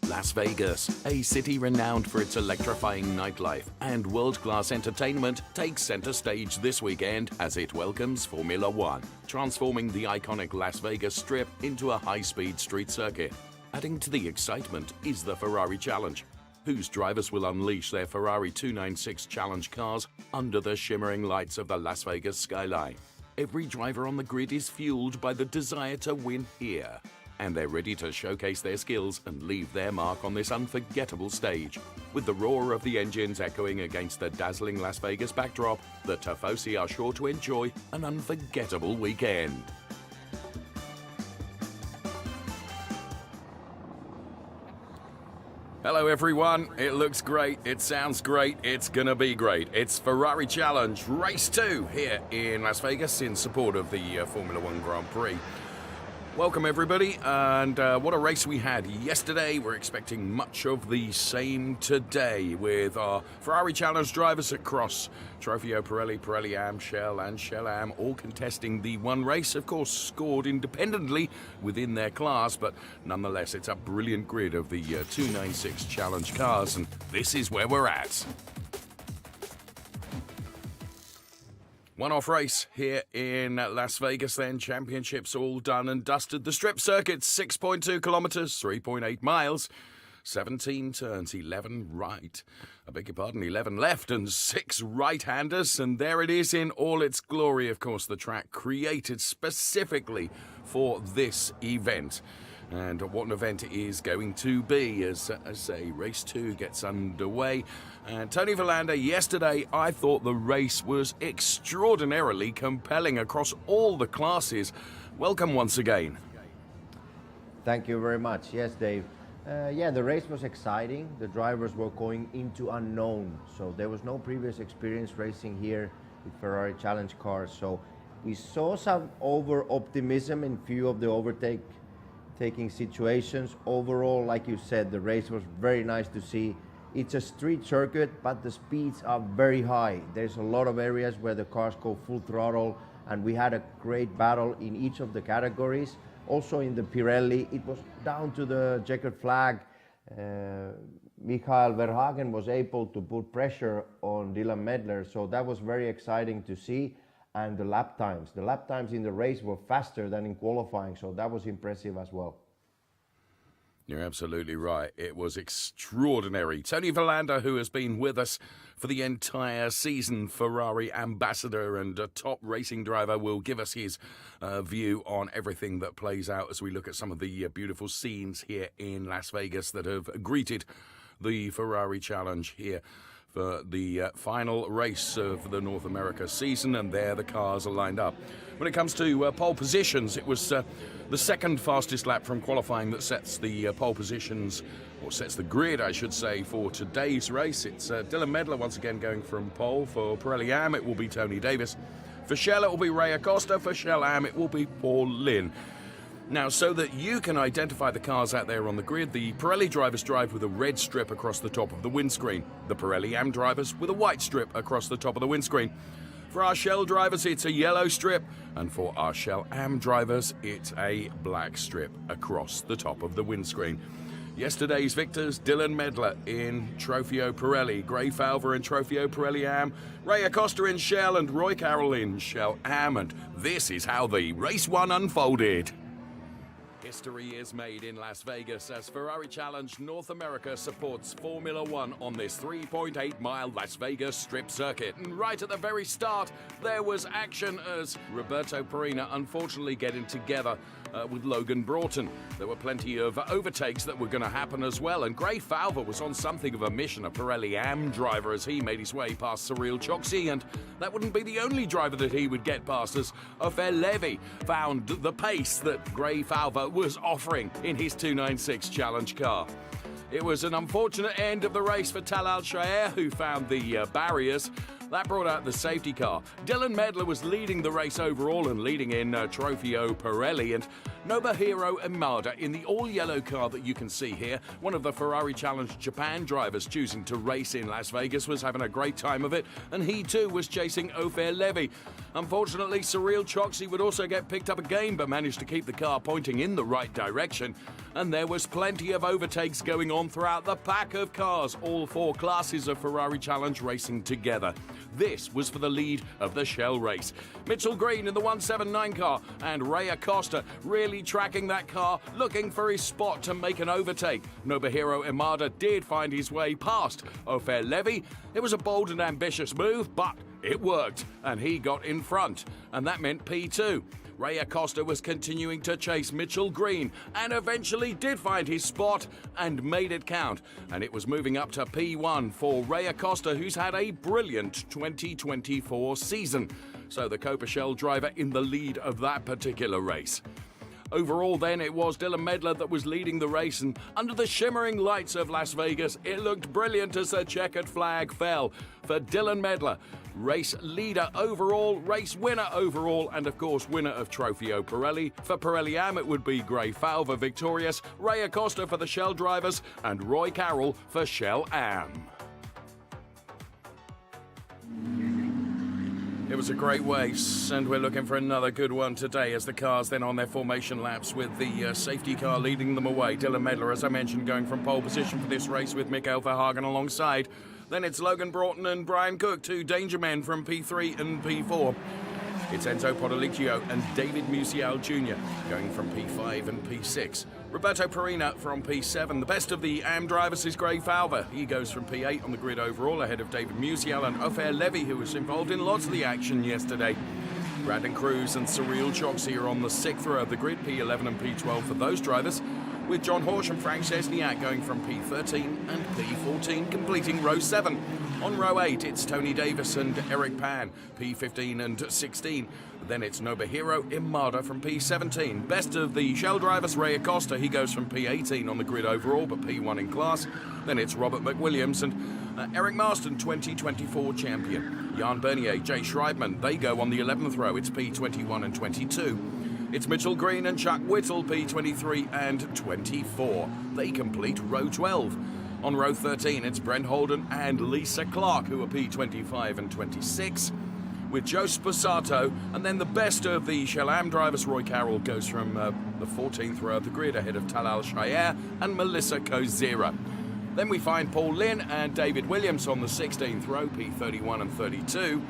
Las Vegas, a city renowned for its electrifying nightlife and world-class entertainment, takes center stage this weekend as it welcomes Formula One, transforming the iconic Las Vegas Strip into a high-speed street circuit. Adding to the excitement is the Ferrari Challenge, whose drivers will unleash their Ferrari 296 Challenge cars under the shimmering lights of the Las Vegas skyline. Every driver on the grid is fueled by the desire to win here, and they're ready to showcase their skills and leave their mark on this unforgettable stage. With the roar of the engines echoing against the dazzling Las Vegas backdrop, the Tifosi are sure to enjoy an unforgettable weekend. Hello everyone, it looks great, it sounds great, it's gonna be great. It's Ferrari Challenge Race 2 here in Las Vegas in support of the Formula One Grand Prix. Welcome everybody, and what a race we had yesterday. We're expecting much of the same today with our Ferrari Challenge drivers across Trofeo Pirelli, Pirelli Am, Shell and Shell Am, all contesting the one race, of course scored independently within their class, but nonetheless it's a brilliant grid of the 296 Challenge cars, and this is where we're at. One-off race here in Las Vegas then. Championships all done and dusted. The strip circuit, 6.2 kilometers, 3.8 miles, 17 turns, 11 right. I beg your pardon, 11 left and 6 right-handers. And there it is in all its glory. Of course, the track created specifically for this event. And what an event it is going to be as race 2 gets underway. And Tony Verlander, yesterday I thought the race was extraordinarily compelling across all the classes. Welcome once again. Thank you very much. Yes, Dave. The race was exciting. The drivers were going into unknown, so there was no previous experience racing here with Ferrari Challenge cars. So we saw some over-optimism in few of the taking situations. Overall, like you said, the race was very nice to see. It's a street circuit, but the speeds are very high. There's a lot of areas where the cars go full throttle, and we had a great battle in each of the categories. Also in the Pirelli, it was down to the checkered flag. Michael Verhagen was able to put pressure on Dylan Medler, so that was very exciting to see. And the lap times in the race were faster than in qualifying, so that was impressive as well. You're absolutely right. It was extraordinary. Tony Verlander, who has been with us for the entire season, Ferrari ambassador and a top racing driver, will give us his view on everything that plays out as we look at some of the beautiful scenes here in Las Vegas that have greeted the Ferrari Challenge here for the final race of the North America season, and there the cars are lined up. When it comes to pole positions, it was the second fastest lap from qualifying that sets the pole positions, or sets the grid, I should say, for today's race. It's Dylan Medler once again going from pole. For Pirelli Am, it will be Tony Davis. For Shell, it will be Ray Acosta. For Shell Am, it will be Paul Lynn. Now, so that you can identify the cars out there on the grid, the Pirelli drivers drive with a red strip across the top of the windscreen. The Pirelli Am drivers with a white strip across the top of the windscreen. For our Shell drivers, it's a yellow strip, and for our Shell Am drivers, it's a black strip across the top of the windscreen. Yesterday's victors, Dylan Medler in Trofeo Pirelli, Gray Falver in Trofeo Pirelli Am, Ray Acosta in Shell, and Roy Carroll in Shell Am, and this is how the race 1 unfolded. History is made in Las Vegas as Ferrari Challenge North America supports Formula One on this 3.8-mile Las Vegas strip circuit. And right at the very start, there was action as Roberto Perina unfortunately getting together with Logan Broughton. There were plenty of overtakes that were going to happen as well, and Gray Falva was on something of a mission, a Pirelli Am driver, as he made his way past Cyril Choksi, and that wouldn't be the only driver that he would get past, as Ofer Levy found the pace that Gray Falva was offering in his 296 Challenge car. It was an unfortunate end of the race for Tal Al-Shaair, who found the barriers. That brought out the safety car. Dylan Medler was leading the race overall and leading in Trofeo Pirelli, and Nobuhiro Imada in the all-yellow car that you can see here, one of the Ferrari Challenge Japan drivers choosing to race in Las Vegas, was having a great time of it, and he too was chasing Ofer Levy. Unfortunately, Cyril Choksi would also get picked up again, but managed to keep the car pointing in the right direction, and there was plenty of overtakes going on throughout the pack of cars, all four classes of Ferrari Challenge racing together. This was for the lead of the Shell race. Mitchell Green in the 179 car and Ray Acosta really tracking that car, looking for his spot to make an overtake. Nobuhiro Imada did find his way past Ofer Levy. It was a bold and ambitious move, but it worked, and he got in front, and that meant P2. Ray Acosta was continuing to chase Mitchell Green and eventually did find his spot and made it count. And it was moving up to P1 for Ray Acosta, who's had a brilliant 2024 season. So the Copa Shell driver in the lead of that particular race. Overall then, it was Dylan Medler that was leading the race, and under the shimmering lights of Las Vegas, it looked brilliant as the checkered flag fell for Dylan Medler. Race leader overall, race winner overall, and of course winner of Trofeo Pirelli. For Pirelli Am, it would be Gray Falva victorious, Ray Acosta for the Shell drivers, and Roy Carroll for Shell Am. It was a great race, and we're looking for another good one today as the cars then on their formation laps with the safety car leading them away. Dylan Medler, as I mentioned, going from pole position for this race with Mikael Verhagen alongside. Then it's Logan Broughton and Brian Cook, two danger men from P3 and P4. It's Enzo Podolicchio and David Musial Jr. going from P5 and P6. Roberto Perina from P7. The best of the Am drivers is Gray Falva. He goes from P8 on the grid overall ahead of David Musial and Ofer Levy, who was involved in lots of the action yesterday. Brandon Cruz and Cyril Choksi are on the 6th row of the grid, P11 and P12 for those drivers, with John Horsch and Frank Szczesniak going from P13 and P14, completing row 7. On row 8, it's Tony Davis and Eric Pan, P15 and 16. Then it's Nobuhiro Imada from P17. Best of the Shell drivers, Ray Acosta, he goes from P18 on the grid overall, but P1 in class. Then it's Robert McWilliams and Eric Marston, 2024 champion. Jan Bernier, Jay Schreibman, they go on the 11th row. It's P21 and 22. It's Mitchell Green and Chuck Whittle, P23 and 24. They complete row 12. On row 13, it's Brent Holden and Lisa Clark, who are P25 and 26, with Joe Sposato, and then the best of the Shell Am drivers, Roy Carroll, goes from the 14th row of the grid ahead of Tal Al-Shaair and Melissa Kozira. Then we find Paul Lynn and David Williams on the 16th row, P31 and 32.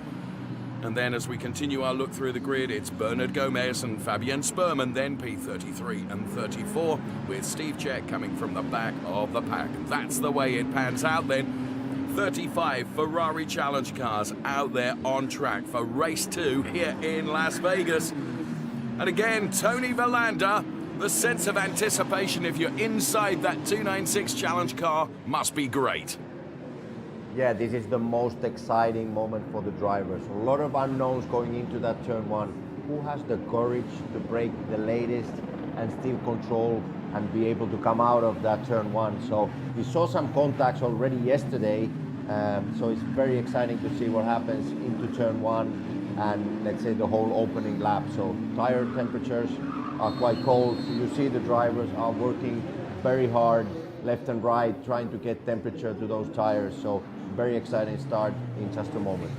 And then as we continue our look through the grid, it's Bernard Gomez and Fabian Sperman, then P33 and 34, with Steve Check coming from the back of the pack. And that's the way it pans out then. 35 Ferrari Challenge cars out there on track for race 2 here in Las Vegas. And again, Tony Verlander, the sense of anticipation if you're inside that 296 Challenge car must be great. Yeah, this is the most exciting moment for the drivers. A lot of unknowns going into that turn 1. Who has the courage to break the latest and still control and be able to come out of that turn 1? So we saw some contacts already yesterday, so it's very exciting to see what happens into turn 1 and let's say the whole opening lap. So tire temperatures are quite cold. You see the drivers are working very hard, left and right, trying to get temperature to those tires. So very exciting start in just a moment.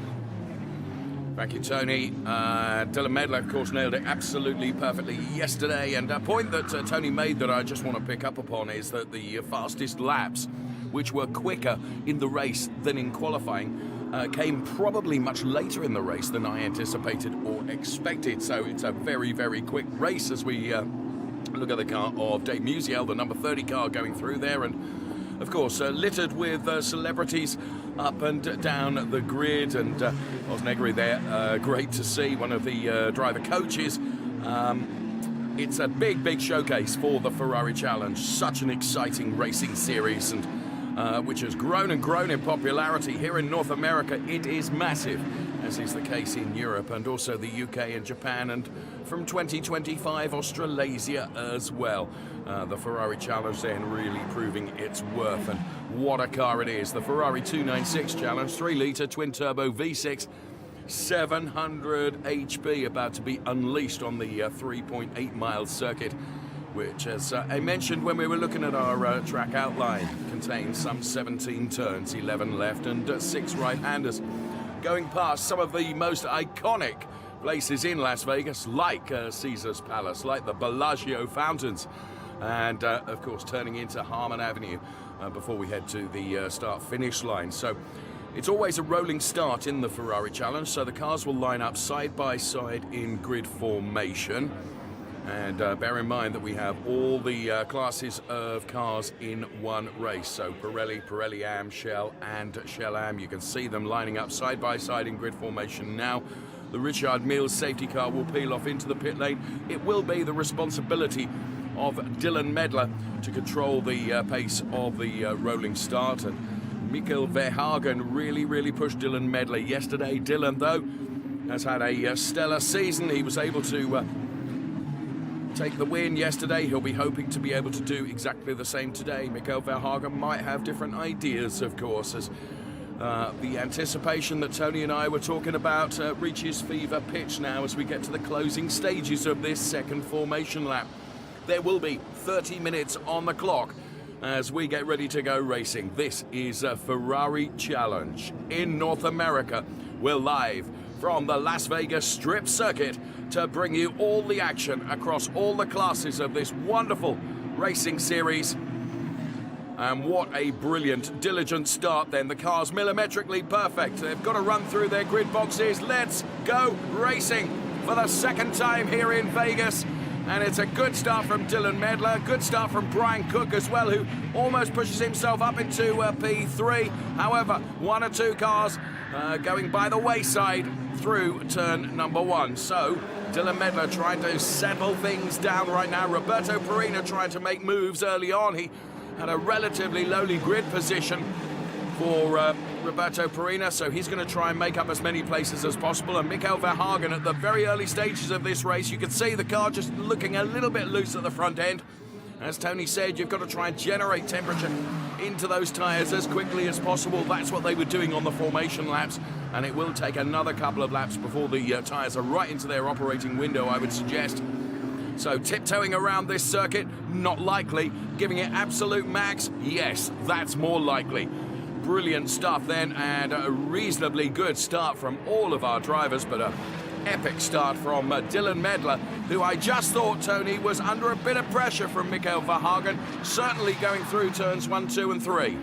Thank you, Tony. Dylan Medler, of course, nailed it absolutely perfectly yesterday. And a point that Tony made that I just want to pick up upon is that the fastest laps, which were quicker in the race than in qualifying, came probably much later in the race than I anticipated or expected. So it's a very, very quick race as we Look at the car of Dave Musiel, the number 30 car going through there, and of course littered with celebrities up and down the grid. And Osnegri there, great to see, one of the driver coaches. It's a big showcase for the Ferrari Challenge. Such an exciting racing series, and which has grown and grown in popularity here in North America. It is massive, as is the case in Europe and also the UK and Japan, and from 2025 Australasia as well. The Ferrari Challenge then really proving its worth, and what a car it is. The Ferrari 296 Challenge, 3-litre twin-turbo V6, 700 HP, about to be unleashed on the 3.8-mile circuit, which, as I mentioned when we were looking at our track outline, contains some 17 turns, 11 left and 6 right-handers, going past some of the most iconic places in Las Vegas, like Caesar's Palace, like the Bellagio Fountains, and of course turning into Harmon Avenue before we head to the start-finish line. So it's always a rolling start in the Ferrari Challenge, so the cars will line up side by side in grid formation. And bear in mind that we have all the classes of cars in one race. So Pirelli Am, Shell and Shell Am. You can see them lining up side by side in grid formation now. The Richard Mille safety car will peel off into the pit lane. It will be the responsibility of Dylan Medler to control the pace of the rolling start. And Mikael Verhagen really pushed Dylan Medler yesterday. Dylan, though, has had a stellar season. He was able to take the win yesterday. He'll be hoping to be able to do exactly the same today. Mikael Verhagen might have different ideas, of course, as the anticipation that Tony and I were talking about reaches fever pitch now as we get to the closing stages of this second formation lap. There will be 30 minutes on the clock as we get ready to go racing. This is a Ferrari Challenge in North America. We're live from the Las Vegas Strip Circuit to bring you all the action across all the classes of this wonderful racing series. And what a brilliant, diligent start then. The car's millimetrically perfect. They've got to run through their grid boxes. Let's go racing for the second time here in Vegas. And it's a good start from Dylan Medler, good start from Brian Cook as well, who almost pushes himself up into P3. However, one or two cars going by the wayside through turn number 1. So Dylan Medler trying to settle things down right now. Roberto Perina trying to make moves early on. He had a relatively lowly grid position for Roberto Perina, so he's going to try and make up as many places as possible. And Mikael Verhagen at the very early stages of this race, you can see the car just looking a little bit loose at the front end. As Tony said, you've got to try and generate temperature into those tyres as quickly as possible. That's what they were doing on the formation laps, and it will take another couple of laps before the tyres are right into their operating window, I would suggest. So tiptoeing around this circuit, not likely. Giving it absolute max, yes, that's more likely. Brilliant stuff then, and a reasonably good start from all of our drivers, but a epic start from Dylan Medler, who I just thought, Tony, was under a bit of pressure from Mikael Verhagen, certainly going through turns 1, 2 and 3.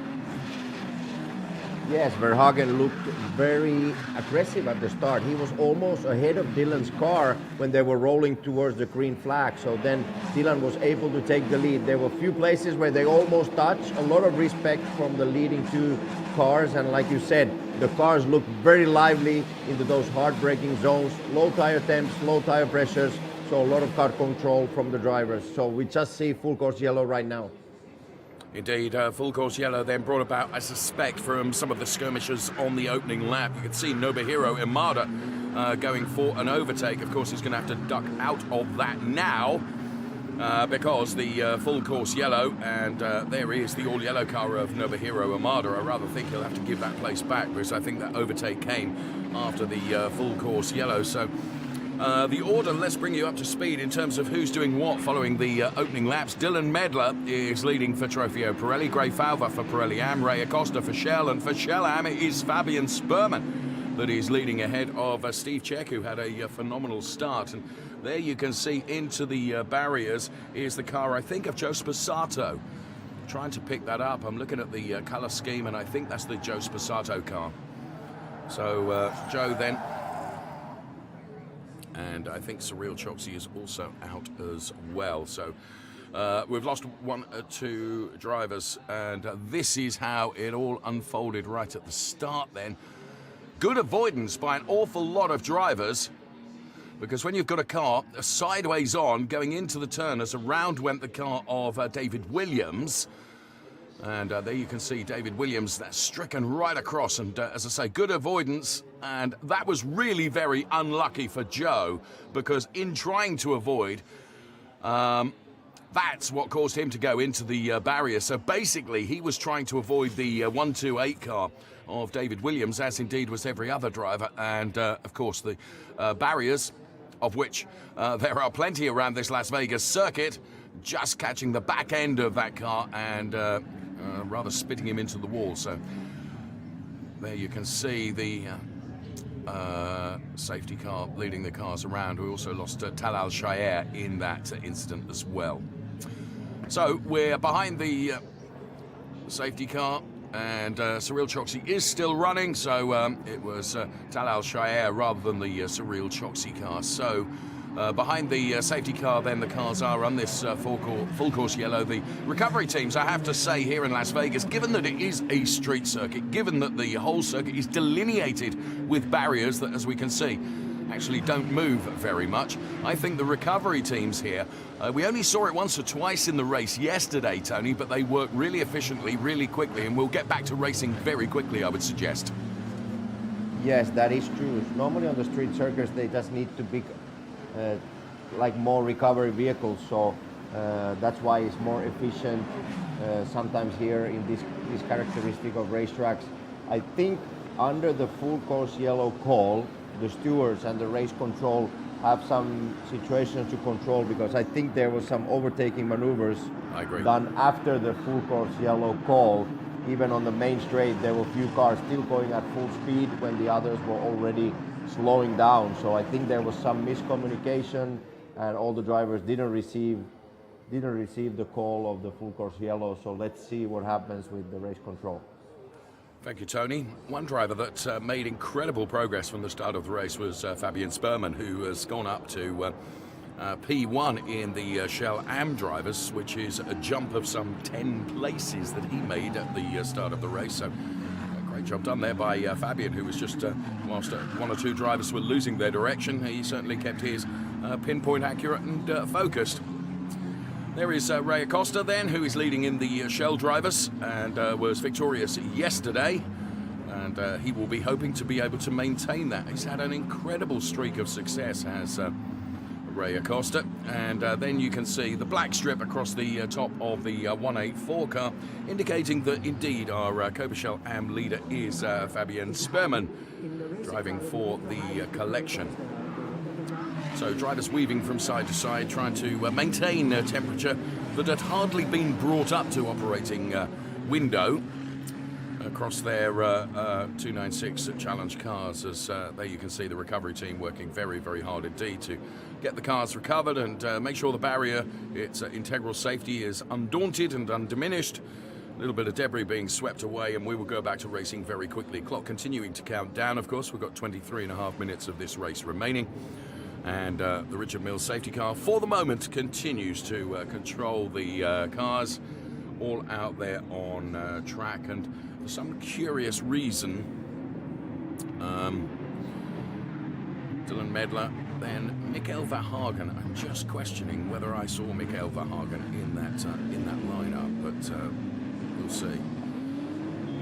Yes, Verhagen looked very aggressive at the start. He was almost ahead of Dylan's car when they were rolling towards the green flag. So then Dylan was able to take the lead. There were a few places where they almost touched. A lot of respect from the leading two cars. And like you said, the cars looked very lively into those hard braking zones. Low tire temps, low tire pressures. So a lot of car control from the drivers. So we just see full course yellow right now. Indeed, full course yellow then brought about, I suspect, from some of the skirmishes on the opening lap. You can see Nobuhiro Imada going for an overtake. Of course, he's going to have to duck out of that now because the full course yellow, and there is the all-yellow car of Nobuhiro Imada. I rather think he'll have to give that place back because I think that overtake came after the full course yellow. So the order, let's bring you up to speed in terms of who's doing what following the opening laps. Dylan Medler is leading for Trofeo Pirelli, Gray Falva for Pirelli Am, Ray Acosta for Shell, and for Shell Am it is Fabian Sperman that is leading ahead of Steve Czech, who had a phenomenal start. And there you can see into the barriers is the car, I think, of Joe Sposato. Trying to pick that up. I'm looking at the colour scheme, and I think that's the Joe Sposato car. So Joe then. And I think Cyril Choksi is also out as well. So We've lost one or two drivers, and this is how it all unfolded right at the start then. Good avoidance by an awful lot of drivers, because when you've got a car sideways on going into the turn, as around went the car of David Williams. And there you can see David Williams, that's stricken right across. And as I say, good avoidance. And that was really very unlucky for Joe, because in trying to avoid, that's what caused him to go into the barrier. So basically, he was trying to avoid the 128 car of David Williams, as indeed was every other driver. And of course, the barriers, of which there are plenty around this Las Vegas circuit, just catching the back end of that car and rather spitting him into the wall. So there you can see the safety car leading the cars around. We also lost Tal Al-Shaair in that incident as well. So we're behind the safety car, and Cyril Choksi is still running. So it was Tal Al-Shaair rather than the Cyril Choksi car. So behind the safety car, then the cars are on this full course yellow. The recovery teams, I have to say, here in Las Vegas, given that it is a street circuit, given that the whole circuit is delineated with barriers that, as we can see, actually don't move very much, I think the recovery teams here, we only saw it once or twice in the race yesterday, Tony, but they work really efficiently, really quickly, and we'll get back to racing very quickly, I would suggest. Yes, that is true. Normally on the street circuits, they just need to be like more recovery vehicles, so that's why it's more efficient sometimes here in this characteristic of racetracks. I think under the full course yellow call, the stewards and the race control have some situations to control, because I think there was some overtaking maneuvers done after the full course yellow call. Even on the main straight, there were a few cars still going at full speed when the others were already slowing down. So I think there was some miscommunication, and all the drivers didn't receive the call of the full course yellow. So let's see what happens with the race control. Thank you, Tony. One driver that made incredible progress from the start of the race was Fabian Sperman, who has gone up to P1 in the Shell Am drivers, which is a jump of some 10 places that he made at the start of the race. So great job done there by Fabian, who was just, whilst one or two drivers were losing their direction, he certainly kept his pinpoint accurate and focused. There is Ray Acosta then, who is leading in the Shell drivers and was victorious yesterday. And he will be hoping to be able to maintain that. He's had an incredible streak of success, has Ray Acosta. And then you can see the black strip across the top of the 184 car, indicating that indeed our Cobra Shell Am leader is Fabian Sperman, driving for the collection. So drivers weaving from side to side, trying to maintain a temperature that had hardly been brought up to operating window across their 296 Challenge cars. As there you can see the recovery team working very, very hard indeed to get the cars recovered and make sure the barrier, its integral safety, is undaunted and undiminished. A little bit of debris being swept away, and we will go back to racing very quickly. Clock continuing to count down, of course. We've got 23.5 minutes of this race remaining. And the Richard Mills safety car, for the moment, continues to control the cars all out there on track. And for some curious reason, Dylan Medler, then Mikael Verhagen. I'm just questioning whether I saw Mikael Verhagen in that lineup, but we'll see.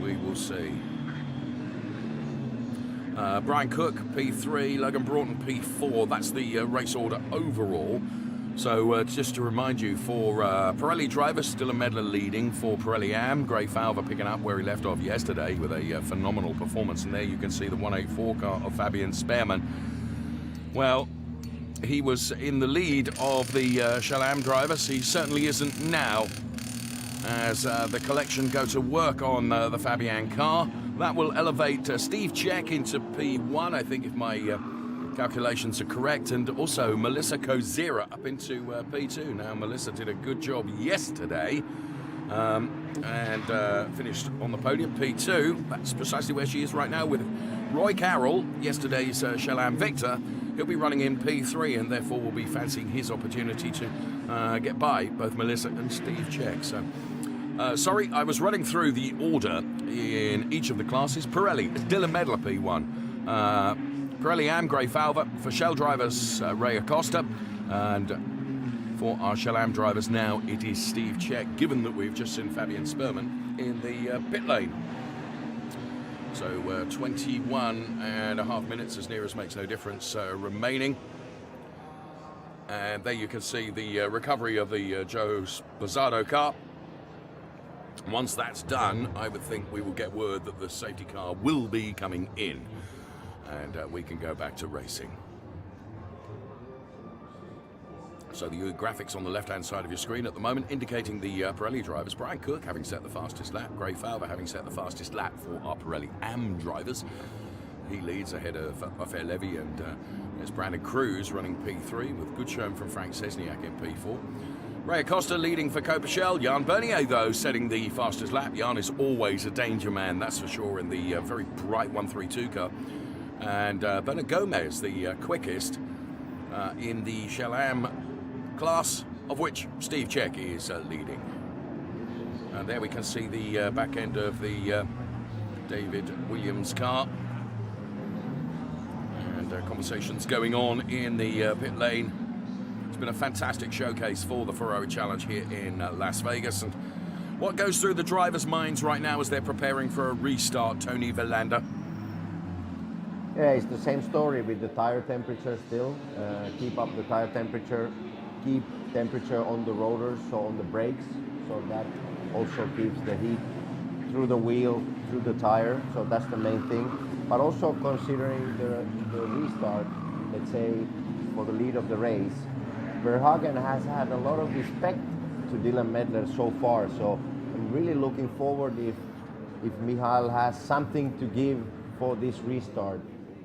We will see. Brian Cook, P3, Logan Broughton, P4. That's the race order overall. So just to remind you, for Pirelli drivers, Dylan Medler leading. For Pirelli Am, Gray Falva picking up where he left off yesterday with a phenomenal performance. And there you can see the 184 car of Fabian Sperman. Well, he was in the lead of the Shell Am drivers. He certainly isn't now, as the collection go to work on the Fabian car. That will elevate Steve Check into P1, I think, if my calculations are correct, and also Melissa Kozira up into P2. Now, Melissa did a good job yesterday and finished on the podium, P2. That's precisely where she is right now with Roy Carroll, yesterday's Shell Am victor, he'll be running in P3 and therefore will be fancying his opportunity to get by both Melissa and Steve Czech. So, sorry, I was running through the order in each of the classes. Pirelli, Dylan Medler P1. Pirelli Am, Gray Falva. For Shell drivers, Ray Acosta. And for our Shell Am drivers now, it is Steve Czech, given that we've just seen Fabian Sperman in the pit lane. So 21 and a half minutes, as near as makes no difference, remaining. And there you can see the recovery of the Joe Bozzardo car. Once that's done, I would think we will get word that the safety car will be coming in. And we can go back to racing. So the graphics on the left-hand side of your screen at the moment indicating the Pirelli drivers. Brian Cook having set the fastest lap. Gray Falva having set the fastest lap for our Pirelli Am drivers. He leads ahead of Affair Levy, and there's Brandon Cruz running P3 with good showing from Frank Sesniak in P4. Ray Acosta leading for Copachel. Jan Bernier, though, setting the fastest lap. Jan is always a danger man, that's for sure, in the very bright 132 car. And Bernard Gomez, the quickest in the Shell Am class, of which Steve Czech is leading. And there we can see the back end of the David Williams car. And conversations going on in the pit lane. It's been a fantastic showcase for the Ferrari Challenge here in Las Vegas. And what goes through the drivers' minds right now as they're preparing for a restart, Tony Verlander? Yeah, it's the same story with the tire temperature still. Keep up the tire temperature, keep temperature on the rotors, so on the brakes, so that also keeps the heat through the wheel, through the tire, so that's the main thing. But also considering the restart, let's say, for the lead of the race, Verhagen has had a lot of respect to Dylan Medler so far, so I'm really looking forward if Michael has something to give for this restart.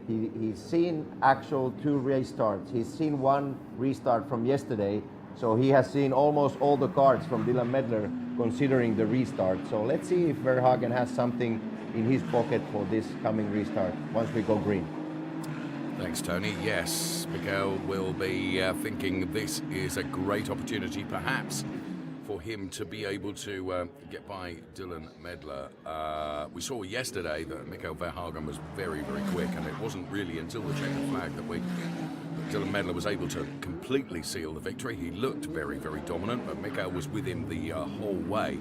He's seen actual 2 race starts. He's seen 1 restart from yesterday, so he has seen almost all the cards from Dylan Medler considering the restart. So let's see if Verhagen has something in his pocket for this coming restart once we go green. Thanks, Tony. Yes, Miguel will be thinking this is a great opportunity, perhaps, for him to be able to get by Dylan Medler. We saw yesterday that Mikael Verhagen was very, very quick, and it wasn't really until the checkered flag that Dylan Medler was able to completely seal the victory. He looked very, very dominant, but Mikael was with him the whole way.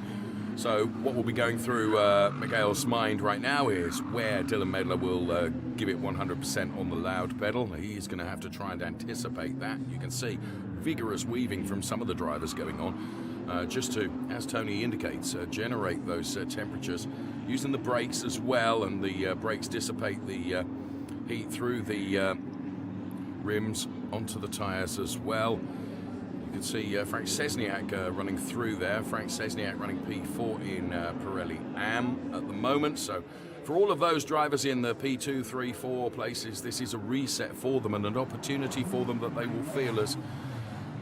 So what will be going through Mikael's mind right now is where Dylan Medler will give it 100% on the loud pedal. He's going to have to try and anticipate that. You can see vigorous weaving from some of the drivers going on. Just to, as Tony indicates, generate those temperatures using the brakes as well, and the brakes dissipate the heat through the rims onto the tyres as well. You can see Frank Sesniak running through there. Frank Sesniak running P4 in Pirelli Am at the moment. So for all of those drivers in the P2, 3, 4 places, this is a reset for them and an opportunity for them that they will feel as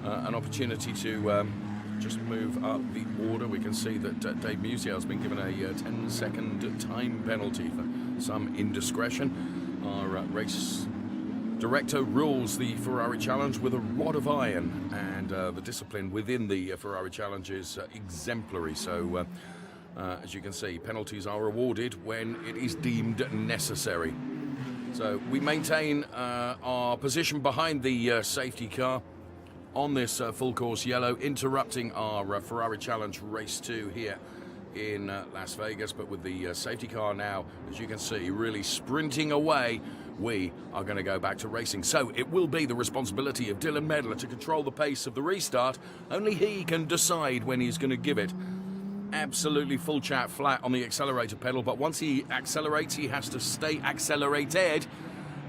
an opportunity to just move up the order. We can see that Dave Musial has been given a 10-second time penalty for some indiscretion. Our race director rules the Ferrari Challenge with a rod of iron, and the discipline within the Ferrari Challenge is exemplary. So as you can see, penalties are awarded when it is deemed necessary. So we maintain our position behind the safety car on this full course yellow, interrupting our Ferrari Challenge Race 2 here in Las Vegas. But with the safety car now, as you can see, really sprinting away, we are going to go back to racing. So it will be the responsibility of Dylan Medler to control the pace of the restart. Only he can decide when he's going to give it absolutely full chat flat on the accelerator pedal. But once he accelerates, he has to stay accelerated.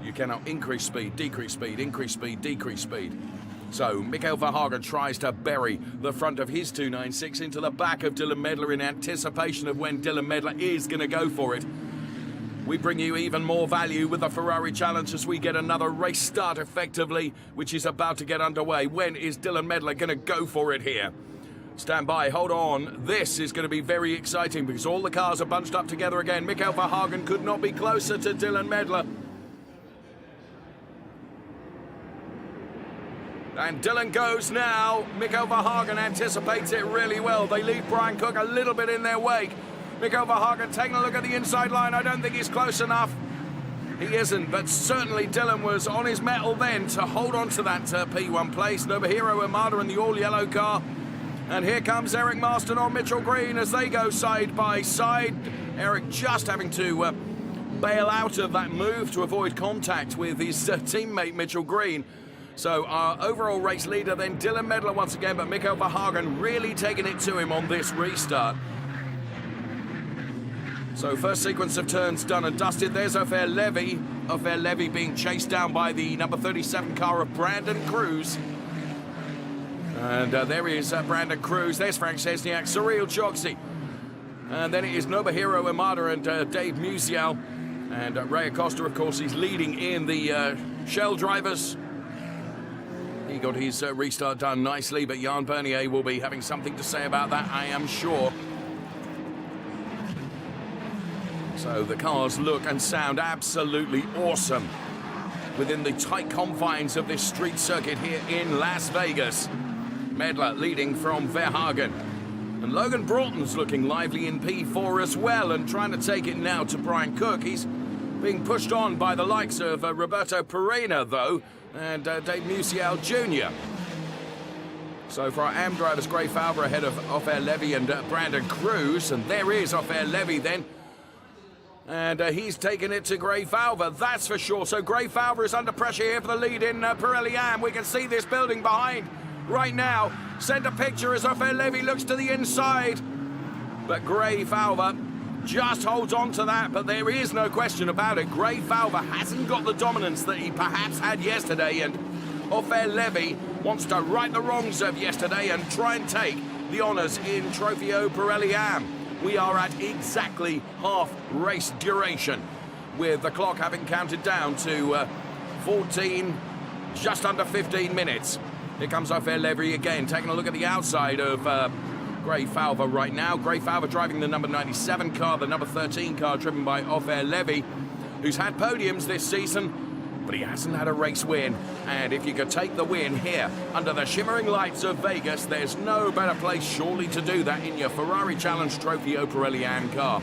You cannot increase speed, decrease speed, increase speed, decrease speed. So Mikael Verhagen tries to bury the front of his 296 into the back of Dylan Medler in anticipation of when Dylan Medler is going to go for it. We bring you even more value with the Ferrari Challenge as we get another race start effectively, which is about to get underway. When is Dylan Medler going to go for it here? Stand by, hold on. This is going to be very exciting because all the cars are bunched up together again. Mikael Verhagen could not be closer to Dylan Medler. And Dylan goes now. Mikko Verhagen anticipates it really well. They leave Brian Cook a little bit in their wake. Mikko Verhagen taking a look at the inside line. I don't think he's close enough. He isn't, but certainly Dylan was on his mettle then to hold on to that P1 place. Nobuhiro Imada in the all-yellow car. And here comes Eric Marston on Mitchell Green as they go side by side. Eric just having to bail out of that move to avoid contact with his teammate Mitchell Green. So our overall race leader then Dylan Medler once again, but Mikko Verhagen really taking it to him on this restart. So first sequence of turns done and dusted. There's Ofer Levy. Ofer Levy being chased down by the number 37 car of Brandon Cruz. And there is Brandon Cruz. There's Frank Szczesniak, Cyril Joxy. And then it is Nobuhiro Imada and Dave Musial. And Ray Acosta, of course, is leading in the Shell drivers. He got his restart done nicely, but Jan Bernier will be having something to say about that, I am sure. So the cars look and sound absolutely awesome within the tight confines of this street circuit here in Las Vegas. Medler leading from Verhagen. And Logan Broughton's looking lively in P4 as well and trying to take it now to Brian Cook. He's being pushed on by the likes of Roberto Perena, though, and Dave Musial Jr. So for our AM drivers, Gray Fowler ahead of Ofer Levy and Brandon Cruz. And there is Ofer Levy then. And he's taken it to Gray Fowler, that's for sure. So Gray Fowler is under pressure here for the lead in Pirelli AM. We can see this building behind right now. Centre picture as Ofer Levy looks to the inside. But Gray Fowler just holds on to that, but there is no question about it. Gray Fowler hasn't got the dominance that he perhaps had yesterday, and Ofer Levy wants to right the wrongs of yesterday and try and take the honours in Trofeo Pirelli AM. We are at exactly half race duration, with the clock having counted down to 14, just under 15 minutes. Here comes Ofer Levy again, taking a look at the outside of Gray Fowler right now. Gray Fowler driving the number 97 car, the number 13 car driven by Ofer Levy, who's had podiums this season, but he hasn't had a race win. And if you could take the win here under the shimmering lights of Vegas, there's no better place surely to do that in your Ferrari Challenge Trofeo Pirelli AM car.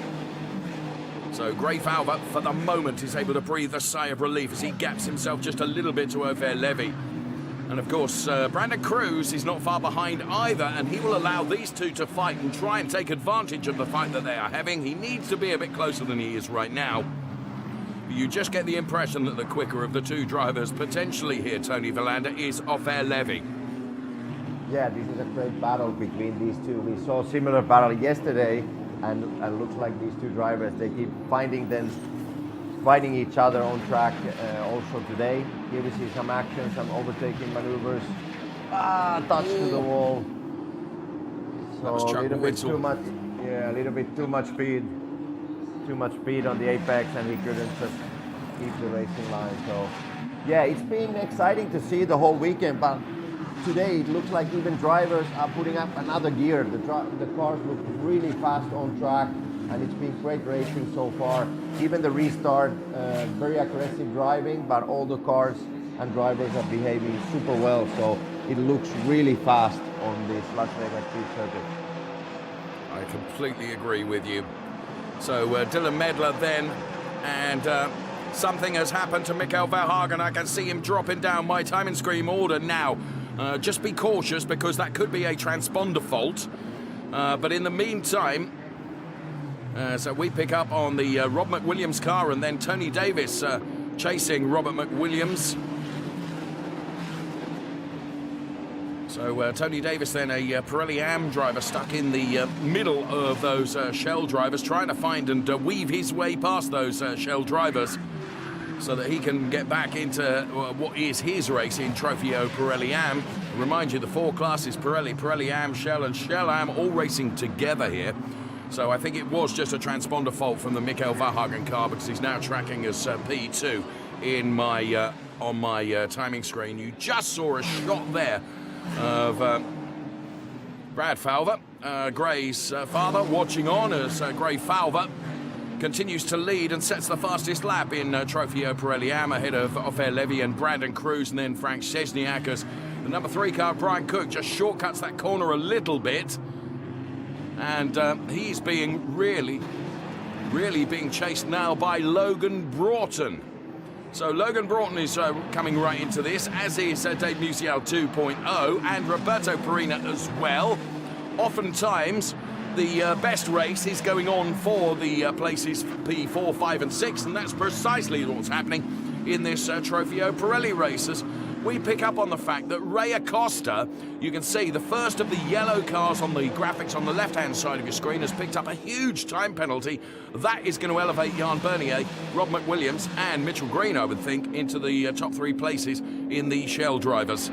So Gray Fowler, for the moment, is able to breathe a sigh of relief as he gaps himself just a little bit to Ofer Levy. And of course, Brandon Cruz is not far behind either, and he will allow these two to fight and try and take advantage of the fight that they are having. He needs to be a bit closer than he is right now. You just get the impression that the quicker of the two drivers potentially here, Tony Verlander, is Ofer Levy. Yeah, this is a great battle between these two. We saw a similar battle yesterday, and looks like these two drivers, they keep finding each other on track also today. Here we see some action, some overtaking maneuvers. Touch to the wall. So a little bit too much, a little bit too much speed. Too much speed on the apex, and he couldn't just keep the racing line. So yeah, it's been exciting to see the whole weekend, but today it looks like even drivers are putting up another gear. The cars look really fast on track, and it's been great racing so far. Even the restart, very aggressive driving, but all the cars and drivers are behaving super well. So it looks really fast on this Las Vegas street circuit. I completely agree with you. So Dylan Medler then, and something has happened to Mikko Verhagen. I can see him dropping down my timing screen order now. Just be cautious, because that could be a transponder fault. But in the meantime, so we pick up on the Rob McWilliams car, and then Tony Davis chasing Robert McWilliams. So Tony Davis then, a Pirelli AM driver, stuck in the middle of those Shell drivers, trying to find and weave his way past those Shell drivers so that he can get back into what is his race in Trofeo Pirelli AM. Remind you, the four classes, Pirelli, Pirelli AM, Shell and Shell AM, all racing together here. So I think it was just a transponder fault from the Mikko Verhagen car, because he's now tracking as P2 in my on my timing screen. You just saw a shot there of Brad Fowler, Gray's father, watching on as Gray Fowler continues to lead and sets the fastest lap in Trofeo Pirelli AM ahead of Ofer Levy and Brandon Cruz, and then Frank Szczesniak as The number 3 car, Brian Cook, just shortcuts that corner a little bit. And he's being really being chased now by Logan Broughton. So Logan Broughton is coming right into this, as is Dave Musial 2.0 and Roberto Perina as well. Oftentimes, the best race is going on for the places P4, 5 and 6, and that's precisely what's happening in this Trofeo Pirelli races. We pick up on the fact that Ray Acosta, you can see the first of the yellow cars on the graphics on the left-hand side of your screen, has picked up a huge time penalty. That is going to elevate Jan Bernier, Rob McWilliams and Mitchell Green, I would think, into the top 3 places in the Shell drivers.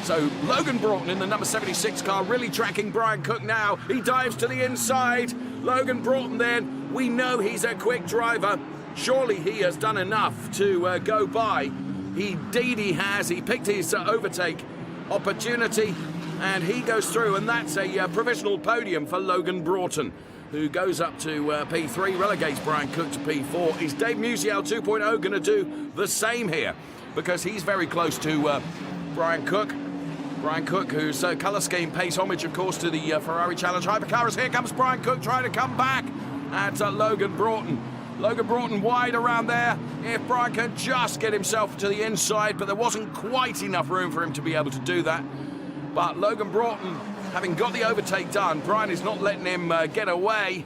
So Logan Broughton in the number 76 car really tracking Brian Cook now. He dives to the inside. Logan Broughton then, we know he's a quick driver. Surely he has done enough to go by. Indeed he has. He picked his overtake opportunity and he goes through, and that's a provisional podium for Logan Broughton, who goes up to P3, relegates Brian Cook to P4. Is Dave Musial 2.0 going to do the same here? Because he's very close to Brian Cook. Brian Cook, whose colour scheme pays homage, of course, to the Ferrari Challenge Hypercars. Here comes Brian Cook trying to come back at Logan Broughton. Logan Broughton wide around there. If Brian can just get himself to the inside, but there wasn't quite enough room for him to be able to do that. But Logan Broughton, having got the overtake done, Brian is not letting him get away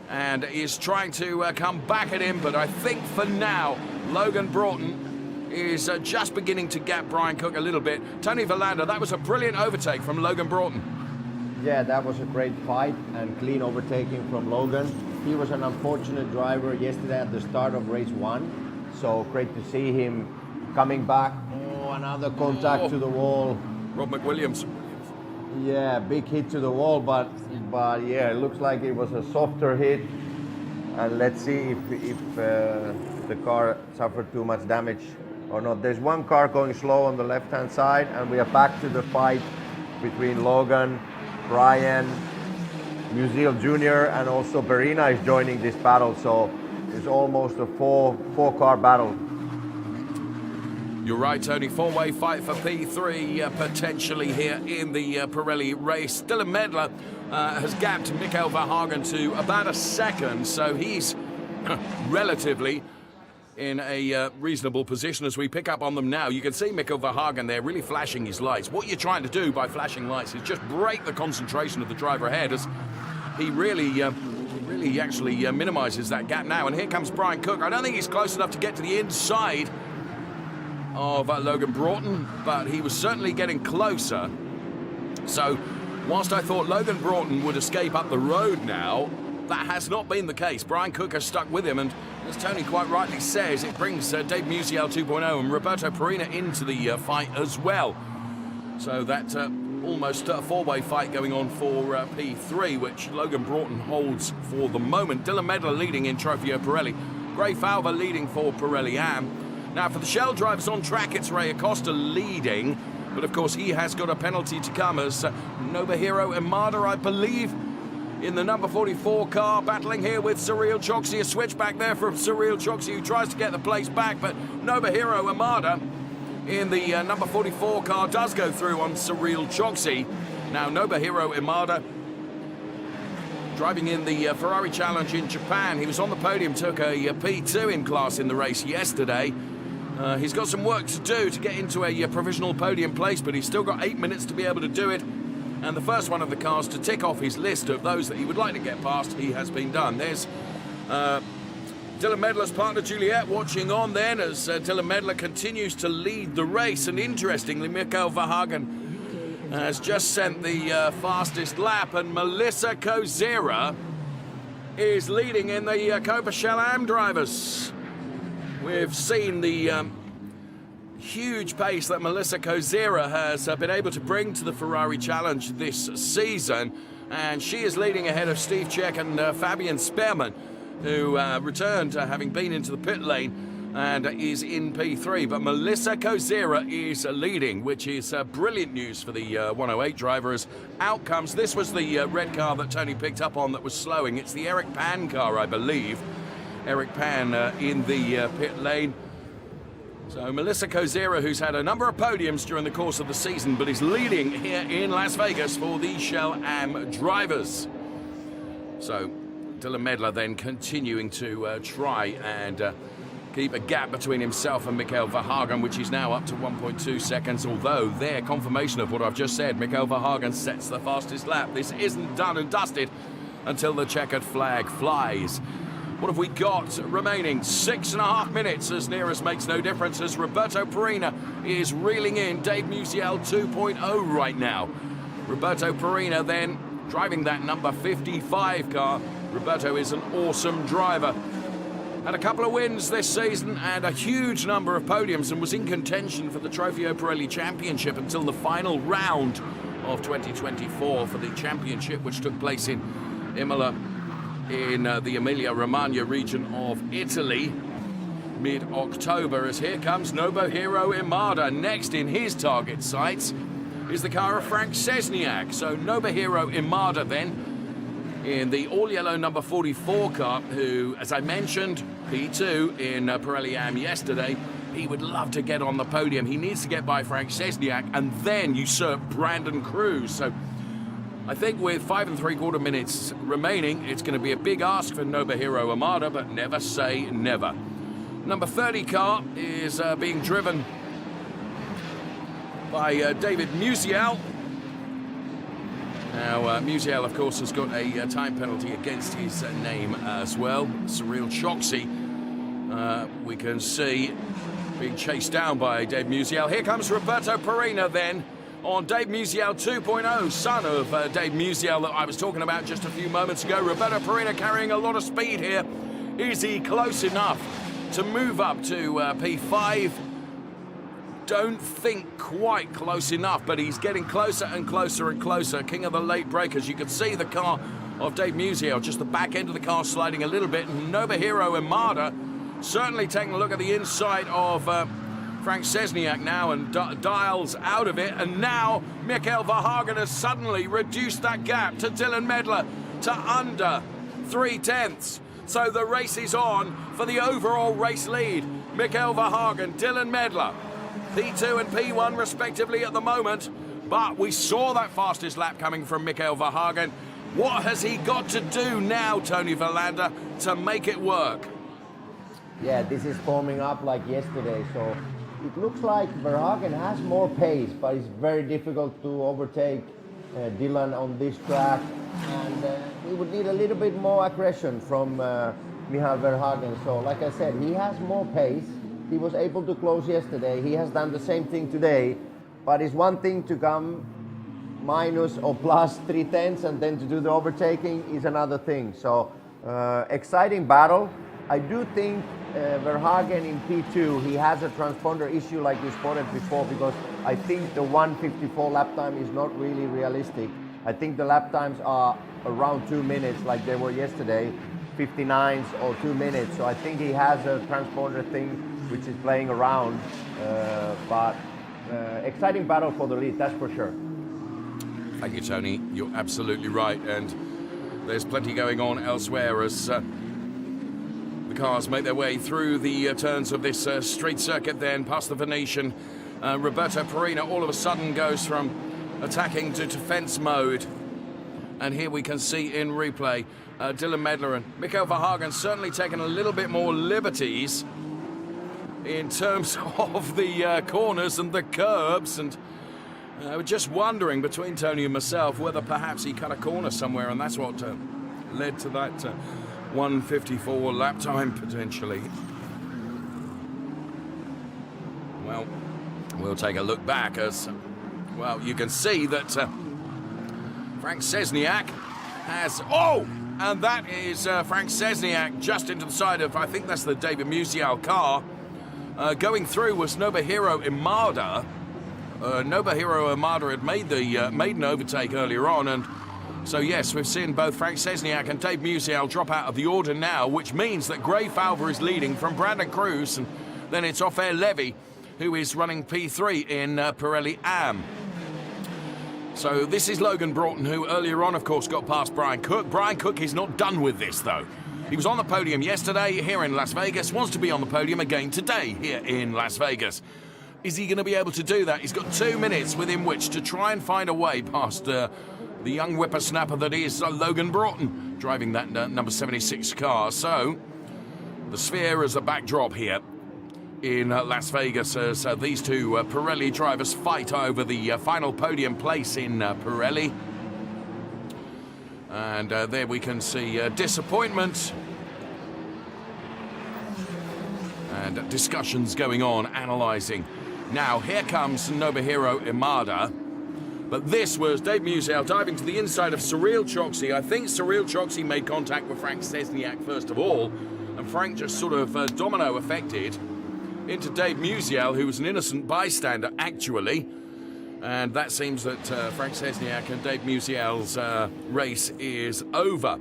and is trying to come back at him. But I think for now, Logan Broughton is just beginning to gap Brian Cook a little bit. Tony Verlander, that was a brilliant overtake from Logan Broughton. Yeah, that was a great fight and clean overtaking from Logan. He was an unfortunate driver yesterday at the start of race 1. So great to see him coming back. Oh, another contact to the wall. Rob McWilliams. Yeah, big hit to the wall, but yeah, it looks like it was a softer hit. And let's see if the car suffered too much damage or not. There's one car going slow on the left-hand side, and we are back to the fight between Logan, Brian, Musial Jr. and also Perina is joining this battle, so it's almost a four-car battle. You're right, Tony. 4-way fight for P3 potentially here in the Pirelli race. Dylan Medler has gapped Mikael Verhagen to about a second, so he's relatively in a reasonable position as we pick up on them now. You can see Mikael Verhagen there really flashing his lights. What you're trying to do by flashing lights is just break the concentration of the driver ahead, as he really actually minimises that gap now. And here comes Brian Cook. I don't think he's close enough to get to the inside of Logan Broughton, but he was certainly getting closer. So whilst I thought Logan Broughton would escape up the road now, that has not been the case. Brian Cook has stuck with him, and as Tony quite rightly says, it brings Dave Musial 2.0 and Roberto Perina into the fight as well. So that almost a 4-way fight going on for P3, which Logan Broughton holds for the moment. Dylan Medler leading in Trofeo Pirelli. Gray Falva leading for Pirelli Am. Now for the Shell drivers on track, it's Ray Acosta leading, but of course he has got a penalty to come as Nobuhiro Imada, I believe, in the number 44 car, battling here with Cyril Choksi. A switch back there from Cyril Choksi, who tries to get the place back, but Nobuhiro Imada in the number 44 car does go through on Cyril Choksi. Now Nobuhiro Imada, driving in the Ferrari Challenge in Japan. He was on the podium, took a P2 in class in the race yesterday. He's got some work to do to get into a provisional podium place, but he's still got 8 minutes to be able to do it. And the first one of the cars to tick off his list of those that he would like to get past, he has been done. There's Dylan Medler's partner Juliet watching on then as Dylan Medler continues to lead the race. And interestingly, Mikael Verhagen has just sent the fastest lap, and Melissa Kozira is leading in the Copa Shell Am drivers. We've seen the huge pace that Melissa Kozira has been able to bring to the Ferrari Challenge this season, and she is leading ahead of Steve Czech and Fabian Spearman, who returned having been into the pit lane and is in P3. But Melissa Kozira is leading, which is brilliant news for the 108 drivers. Out comes, this was the red car that Tony picked up on that was slowing. It's the Eric Pan car, I believe. Eric Pan in the pit lane. So Melissa Kozera, who's had a number of podiums during the course of the season, but is leading here in Las Vegas for the Shell Am drivers. So Dylan Medler then continuing to try and keep a gap between himself and Mikael Verhagen, which is now up to 1.2 seconds, although their confirmation of what I've just said, Mikael Verhagen sets the fastest lap. This isn't done and dusted until the checkered flag flies. What have we got remaining? 6.5 minutes, as near as makes no difference, as Roberto Perina is reeling in Dave Musial 2.0 right now. Roberto Perina then driving that number 55 car. Roberto is an awesome driver. Had a couple of wins this season and a huge number of podiums, and was in contention for the Trofeo Pirelli Championship until the final round of 2024 for the championship, which took place in Imola in the Emilia-Romagna region of Italy mid-October, as here comes Nobuhiro Imada. Next in his target sights is the car of Frank Szczesniak. So Nobuhiro Imada then in the all-yellow number 44 car, who, as I mentioned, P2 in Pirelli Am yesterday. He would love to get on the podium. He needs to get by Frank Szczesniak and then usurp Brandon Cruz. So I think with 5 3/4 minutes remaining, it's going to be a big ask for Nobuhiro Imada, but never say never. Number 30 car is being driven by David Musial. Now, Musial, of course, has got a time penalty against his name as well. Cyril Choksi, we can see being chased down by Dave Musial. Here comes Roberto Perina then on Dave Musial 2.0, son of Dave Musial that I was talking about just a few moments ago. Roberto Perina carrying a lot of speed here. Is he close enough to move up to P5? Don't think quite close enough, but he's getting closer and closer and closer. King of the late breakers. You can see the car of Dave Musial, just the back end of the car sliding a little bit. And Nobuhiro Imada certainly taking a look at the inside of Frank Szczesniak now and dials out of it. And now Mikael Verhagen has suddenly reduced that gap to Dylan Medler to under 3/10. So the race is on for the overall race lead. Mikael Verhagen, Dylan Medler, P2 and P1 respectively at the moment, but we saw that fastest lap coming from Mikael Verhagen. What has he got to do now, Tony Verlander, to make it work? Yeah, this is forming up like yesterday, so it looks like Verhagen has more pace, but it's very difficult to overtake Dylan on this track, and he would need a little bit more aggression from Michael Verhagen. So like I said, he has more pace. He was able to close yesterday. He has done the same thing today, but it's one thing to come minus or plus 3/10 and then to do the overtaking is another thing. So exciting battle. I do think Verhagen in P2, he has a transponder issue like we spotted before, because I think the 1:54 lap time is not really realistic. I think the lap times are around 2 minutes like they were yesterday, 59s or 2 minutes. So I think he has a transponder thing which is playing around, but exciting battle for the lead, that's for sure. Thank you, Tony. You're absolutely right, and there's plenty going on elsewhere as the cars make their way through the turns of this street circuit then past the Venetian. Roberto Perina all of a sudden goes from attacking to defense mode, and here we can see in replay Dylan Medler and Mikael Verhagen certainly taking a little bit more liberties in terms of the corners and the curbs, and we're just wondering between Tony and myself whether perhaps he cut a corner somewhere, and that's what led to that 1:54 lap time potentially. Well, we'll take a look back as, well, you can see that Frank Szczesniak has, and that is Frank Szczesniak just into the side of, I think that's the David Musial car. Going through was Nobuhiro Imada. Nobuhiro Imada had made the maiden overtake earlier on, and so yes, we've seen both Frank Szczesniak and Dave Musial drop out of the order now, which means that Gray Falver is leading from Brandon Cruz, and then it's Ofer Levy, who is running P3 in Pirelli Am. So this is Logan Broughton, who earlier on, of course, got past Brian Cook. Brian Cook is not done with this, though. He was on the podium yesterday here in Las Vegas, wants to be on the podium again today here in Las Vegas. Is he going to be able to do that? He's got 2 minutes within which to try and find a way past the young whippersnapper that is Logan Broughton, driving that number 76 car. So, the Sphere as a backdrop here in Las Vegas as these two Pirelli drivers fight over the final podium place in Pirelli. And there we can see disappointment and discussions going on, analysing. Now, here comes Nobuhiro Imada. But this was Dave Musial diving to the inside of Cyril Choksi. I think Cyril Choksi made contact with Frank Szczesniak first of all. And Frank just sort of domino affected into Dave Musial, who was an innocent bystander, actually. And that seems that Frank Szczesniak and Dave Musial's race is over.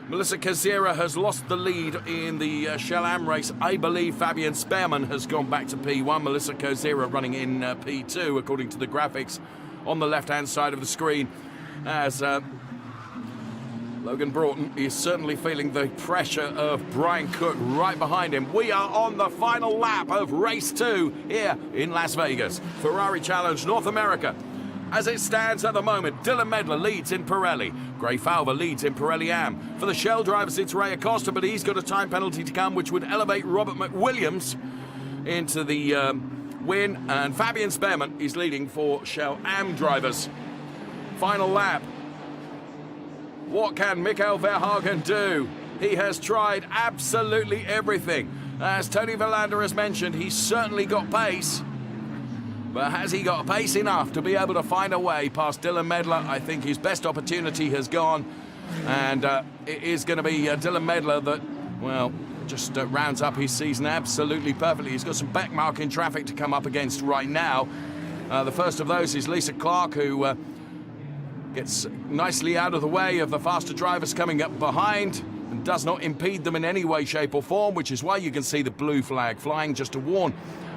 Melissa Kazira has lost the lead in the Shell Am race. I believe Fabian Spearman has gone back to P1. Melissa Kazira running in P2, according to the graphics on the left-hand side of the screen, as Logan Broughton is certainly feeling the pressure of Brian Cook right behind him. We are on the final lap of race 2 here in Las Vegas. Ferrari Challenge North America. As it stands at the moment, Dylan Medler leads in Pirelli. Gray Falver leads in Pirelli Am. For the Shell drivers, it's Ray Acosta, but he's got a time penalty to come, which would elevate Robert McWilliams into the win. And Fabian Spearman is leading for Shell Am drivers. Final lap. What can Mikael Verhagen do? He has tried absolutely everything. As Tony Verlander has mentioned, he's certainly got pace. But has he got pace enough to be able to find a way past Dylan Medler? I think his best opportunity has gone. And it is going to be Dylan Medler that, well, just rounds up his season absolutely perfectly. He's got some backmarking traffic to come up against right now. The first of those is Lisa Clark, who gets nicely out of the way of the faster drivers coming up behind and does not impede them in any way, shape or form, which is why you can see the blue flag flying just to warn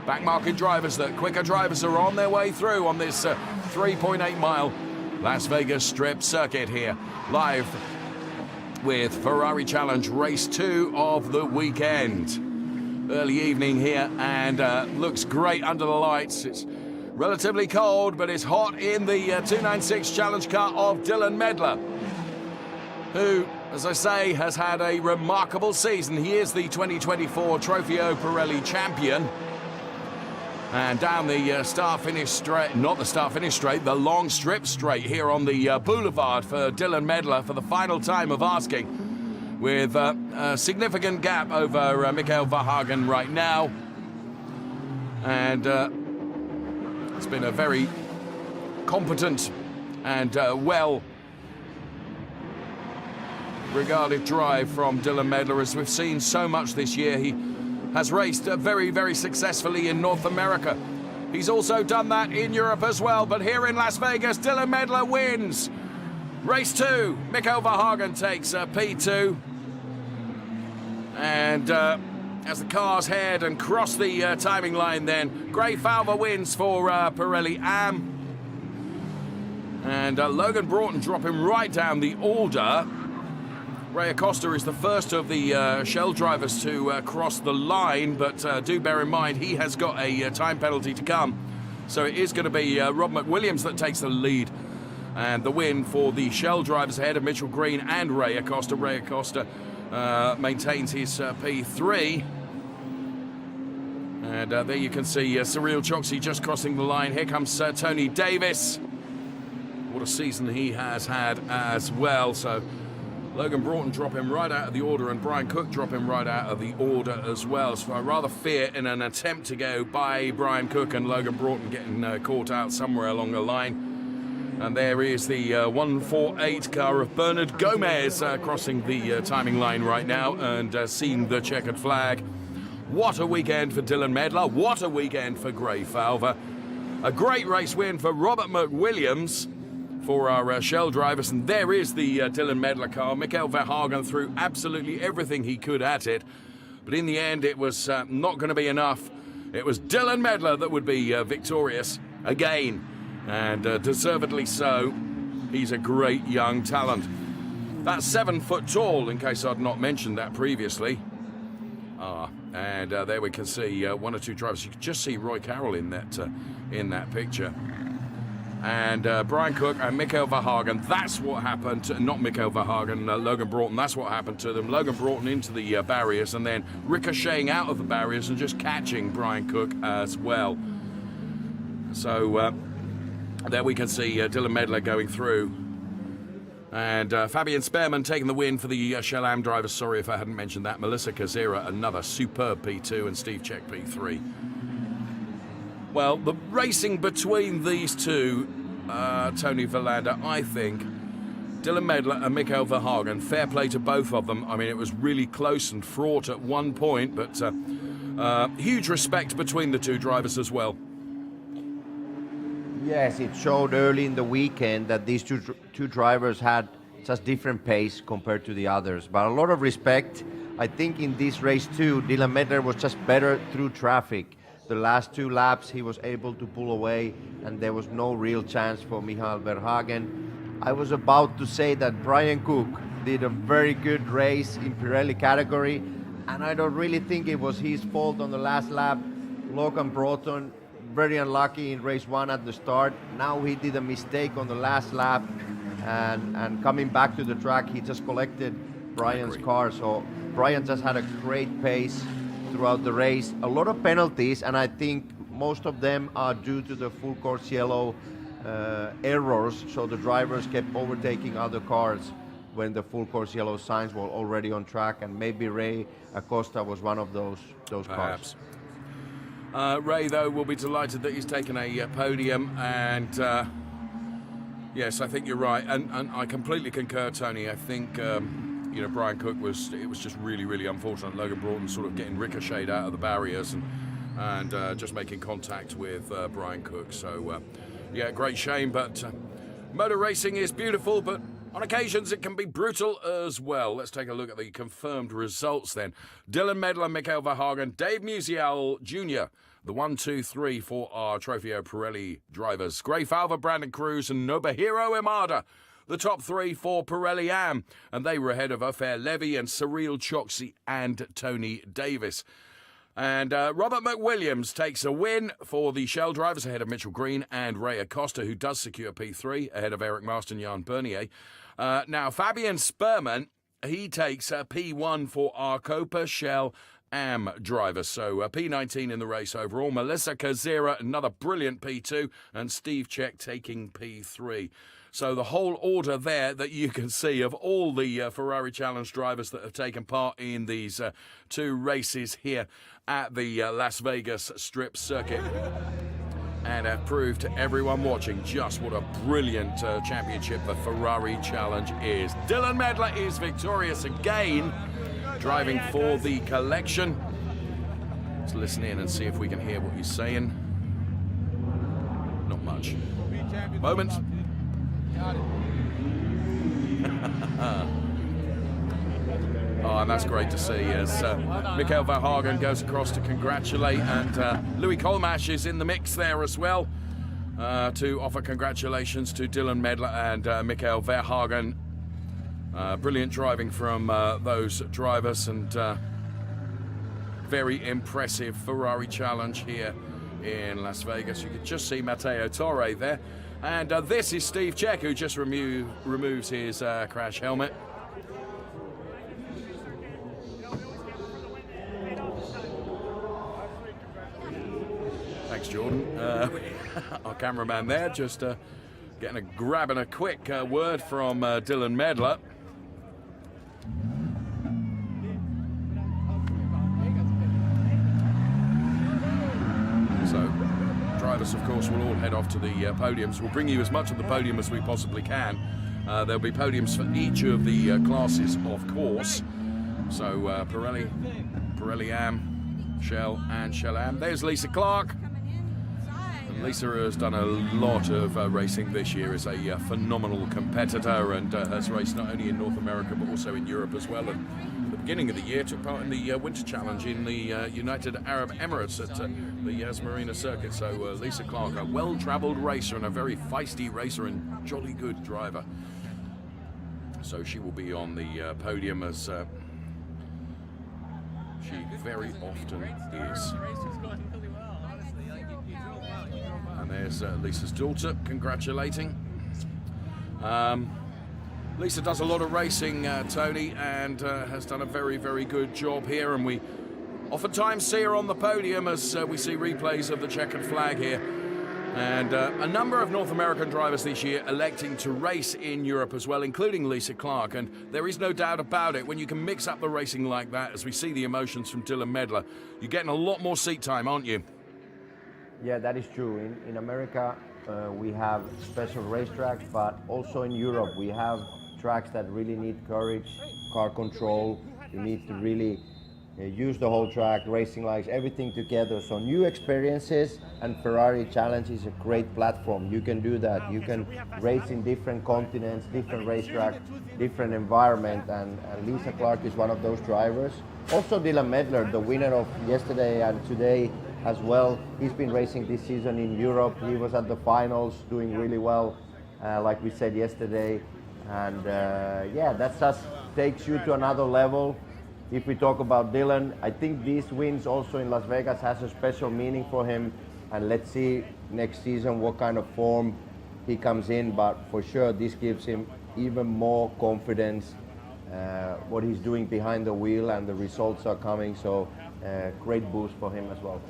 backmarket drivers that quicker drivers are on their way through on this 3.8 mile Las Vegas Strip circuit here, live with Ferrari Challenge Race 2 of the weekend. Early evening here, and looks great under the lights. It's relatively cold, but it's hot in the 296 Challenge car of Dylan Medler, who, as I say, has had a remarkable season. He is the 2024 Trofeo Pirelli champion. And down the start-finish straight, not the start-finish straight, the long strip straight here on the boulevard for Dylan Medler for the final time of asking, with a significant gap over Mikael Verhagen right now. And it's been a very competent and well-regarded drive from Dylan Medler, as we've seen so much this year. He has raced very, very successfully in North America. He's also done that in Europe as well, but here in Las Vegas, Dylan Medler wins. Race 2, Mikael Verhagen takes P2. And as the cars head and cross the timing line then, Gray Falver wins for Pirelli Am. And Logan Broughton dropping right down the order. Ray Acosta is the first of the Shell drivers to cross the line, but do bear in mind he has got a time penalty to come. So it is going to be Rob McWilliams that takes the lead. And the win for the Shell drivers ahead of Mitchell Green and Ray Acosta. Ray Acosta maintains his P3. And there you can see Cyril Choksi just crossing the line. Here comes Tony Davis. What a season he has had as well. So Logan Broughton dropping right out of the order, and Brian Cook dropping right out of the order as well. So I rather fear in an attempt to go by Brian Cook and Logan Broughton getting caught out somewhere along the line. And there is the 148 car of Bernard Gomez crossing the timing line right now and seeing the checkered flag. What a weekend for Dylan Medler. What a weekend for Gray Falver. A great race win for Robert McWilliams for our Shell drivers, and there is the Dylan Medler car. Mikael Verhagen threw absolutely everything he could at it, but in the end it was not going to be enough. It was Dylan Medler that would be victorious again, and deservedly so. He's a great young talent. That's 7 foot tall, in case I'd not mentioned that previously. And there we can see one or two drivers. You can just see Roy Carroll in that picture. And Brian Cook and Mikael Verhagen, that's what happened to, not Mikael Verhagen, Logan Broughton, that's what happened to them. Logan Broughton into the barriers and then ricocheting out of the barriers and just catching Brian Cook as well. So there we can see Dylan Medler going through. And Fabian Spearman taking the win for the Shell Am drivers. Sorry if I hadn't mentioned that. Melissa Kazira, another superb P2, and Steve Czech P3. Well, the racing between these two, Tony Verlander, I think, Dylan Medler and Mikael Verhagen, fair play to both of them. I mean, it was really close and fraught at one point, but huge respect between the two drivers as well. Yes, it showed early in the weekend that these two drivers had just different pace compared to the others. But a lot of respect. I think in this race too, Dylan Medler was just better through traffic. The last 2 laps he was able to pull away and there was no real chance for Mikael Verhagen. I was about to say that Brian Cook did a very good race in Pirelli category, and I don't really think it was his fault on the last lap. Logan Broughton, very unlucky in race 1 at the start. Now he did a mistake on the last lap, and coming back to the track, he just collected Brian's car. So Brian just had a great pace throughout the race. A lot of penalties, and I think most of them are due to the full course yellow errors. So the drivers kept overtaking other cars when the full course yellow signs were already on track, and maybe Ray Acosta was one of those cars. Ray, though, will be delighted that he's taken a podium, and yes, I think you're right, and I completely concur, Tony. I think Brian Cook it was just really, really unfortunate. Logan Broughton sort of getting ricocheted out of the barriers and just making contact with Brian Cook. So yeah, great shame, but motor racing is beautiful, but on occasions it can be brutal as well. Let's take a look at the confirmed results then. Dylan Medler, Mikael Verhagen, Dave Musial Jr., the 1, 2, 3 for our Trofeo Pirelli drivers. Gray Falva, Brandon Cruz and Nobuhiro Imada, the top 3 for Pirelli Am, and they were ahead of Ofer Levy and Cyril Choksi and Tony Davis. And Robert McWilliams takes a win for the Shell drivers ahead of Mitchell Green and Ray Acosta, who does secure P3 ahead of Eric Marston, Jan Bernier. Now, Fabian Spearman, he takes P1 for our Copa Shell Am drivers. So P19 in the race overall. Melissa Kazira, another brilliant P2, and Steve Czech taking P3. So the whole order there that you can see of all the Ferrari Challenge drivers that have taken part in these 2 races here at the Las Vegas Strip Circuit, and have proved to everyone watching just what a brilliant championship the Ferrari Challenge is. Dylan Medler is victorious again, driving for the collection. Let's listen in and see if we can hear what he's saying. Not much. Moment. Oh, and that's great to see as Mikael Verhagen goes across to congratulate, and Louis Colmash is in the mix there as well to offer congratulations to Dylan Medler and Mikael Verhagen. Brilliant driving from those drivers, and very impressive Ferrari Challenge here in Las Vegas. You can just see Matteo Torre there. And this is Steve Czech, who just removes his crash helmet. Thanks, Jordan. Our cameraman there, just grabbing a quick word from Dylan Medler. So, drivers, of course, will all head off to the podiums. We'll bring you as much of the podium as we possibly can. There'll be podiums for each of the classes, of course. So, Pirelli Am, Shell, and Shell Am. There's Lisa Clark. And Lisa has done a lot of racing this year, is a phenomenal competitor, and has raced not only in North America but also in Europe as well. And at the beginning of the year took part in the Winter Challenge in the United Arab Emirates at the Yas Marina circuit. So Lisa Clark, a well-travelled racer and a very feisty racer and jolly good driver. So she will be on the podium as she very often is. And there's Lisa's daughter congratulating. Lisa does a lot of racing, Tony, and has done a very, very good job here. And we oftentimes see her on the podium as we see replays of the checkered flag here. And a number of North American drivers this year electing to race in Europe as well, including Lisa Clark. And there is no doubt about it, when you can mix up the racing like that, as we see the emotions from Dylan Medler, you're getting a lot more seat time, aren't you? Yeah, that is true. In America, we have special racetracks, but also in Europe, we have tracks that really need courage, car control. You need to really use the whole track, racing lights, everything together. So new experiences, and Ferrari Challenge is a great platform. You can do that. You can race in different continents, different racetracks, different environment, and Lisa Clark is one of those drivers. Also Dylan Medler, the winner of yesterday and today as well. He's been racing this season in Europe. He was at the finals doing really well, like we said yesterday. And yeah, that just takes you to another level. If we talk about Dylan, I think these wins also in Las Vegas has a special meaning for him. And let's see next season what kind of form he comes in. But for sure, this gives him even more confidence, what he's doing behind the wheel, and the results are coming. So great boost for him as well.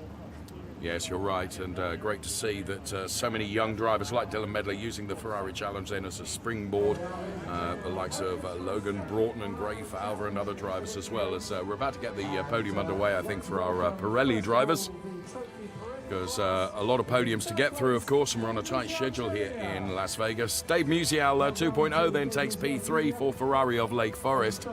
Yes, you're right, and great to see that so many young drivers like Dylan Medler using the Ferrari Challenge then as a springboard. The likes of Logan Broughton and Gray Fowler and other drivers as well, as we're about to get the podium underway, I think, for our Pirelli drivers. Because a lot of podiums to get through, of course, and we're on a tight schedule here in Las Vegas. Dave Musial 2.0 then takes P3 for Ferrari of Lake Forest.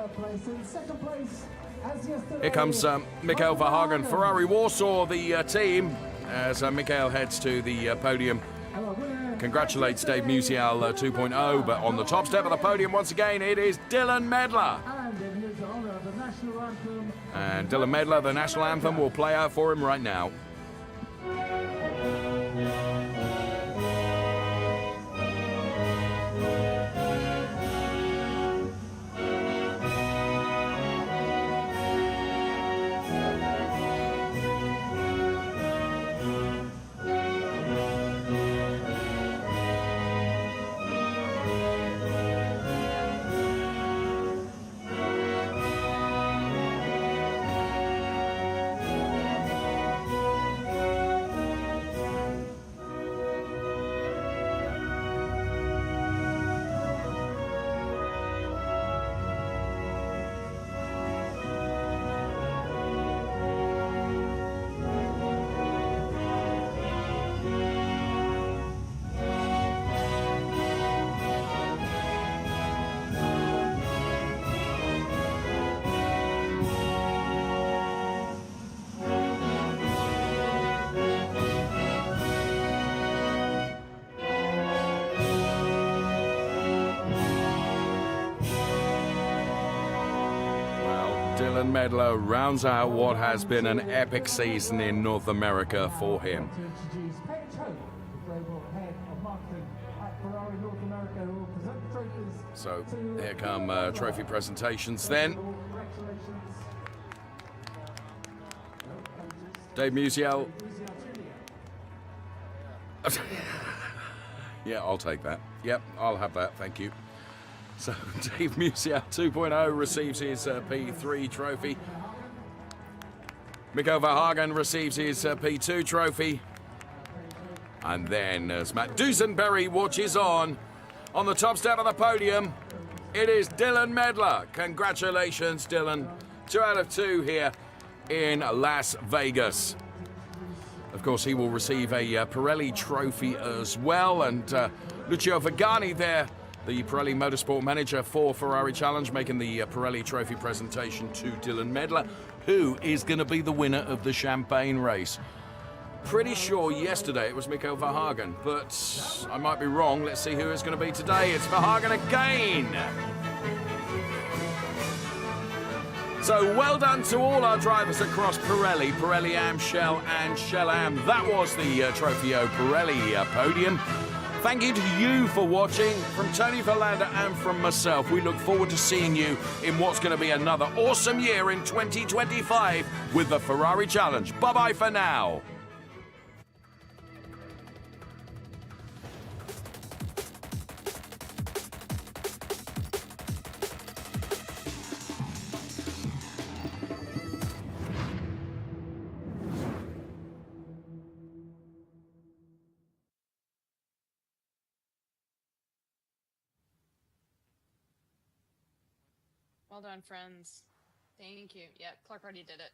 Here comes Mikael Verhagen, Ferrari Warsaw, the team, as Mikael heads to the podium. Congratulates Dave Musial 2.0, but on the top step of the podium once again, it is Dylan Medler. And Dylan Medler, the national anthem, will play out for him right now. Dylan Medler rounds out what has been an epic season in North America for him. So here come trophy presentations then. Dave Musial. Yeah, I'll take that. Yep, I'll have that, thank you. So Dave Musial 2.0 receives his P3 trophy. Mikael Verhagen receives his P2 trophy. And then as Matt Dusenberry watches on the top step of the podium, it is Dylan Medler. Congratulations, Dylan. 2 out of 2 here in Las Vegas. Of course, he will receive a Pirelli trophy as well. And Lucio Vigani there, the Pirelli Motorsport Manager for Ferrari Challenge, making the Pirelli Trophy presentation to Dylan Medler, who is going to be the winner of the Champagne race. Pretty sure yesterday it was Mikael Verhagen, but I might be wrong. Let's see who it's going to be today. It's Verhagen again. So well done to all our drivers across Pirelli, Pirelli Am, Shell and Shell Am. That was the Trofeo Pirelli podium. Thank you to you for watching. From Tony Verlander and from myself, we look forward to seeing you in what's going to be another awesome year in 2025 with the Ferrari Challenge. Bye-bye for now. Well done, friends. Thank you. Yeah, Clark already did it.